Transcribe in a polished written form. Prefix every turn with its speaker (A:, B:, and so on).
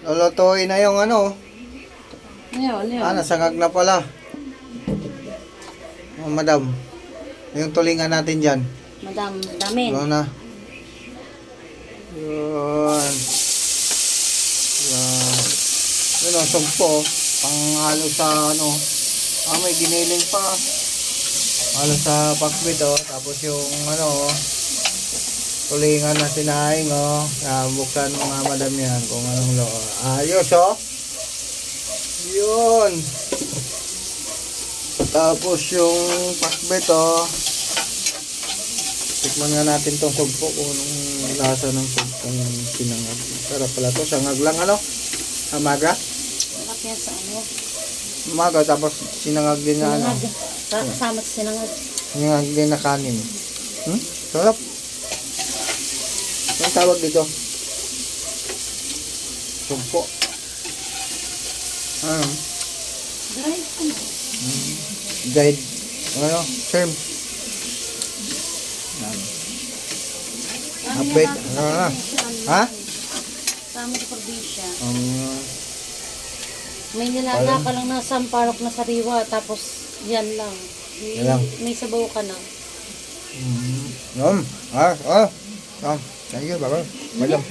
A: Lulutuin na yung ano.
B: Ano yun?
A: Nasangag na pala. Oh, madam. Yung tulingan natin dyan.
B: Madam, damin.
A: Ano na? Yun. Yun o, sumpo. Ang halo sa ano. May giniling pa. Halo sa pakbit o. Tapos yung ano tulingan na sinaing o. Buksan mo nga madam yan kung anong loob. Ayos o. Yun. Tapos yung pakbit o. Tikman nga natin tong sumpo kung anong lasa ng sumpong sinangag. Sarap pala to. Sangag lang ano? Amaga?
B: Sarap yan sa ano?
A: Umaga tapos sinangag din na ano.
B: Kasama sa sinangag.
A: Sinangag din na kanin. Sarap. Anong tawag dito? Sumpo. Ano? Dried. Ano? Shrimp. Update. Ha?
B: Kasama sa probinsya.
A: Um,
B: May nilaga ka lang na samparok na sariwa, tapos yan lang.
A: Yan lang.
B: May sabaw ka na.
A: Thank you, baba. Madam.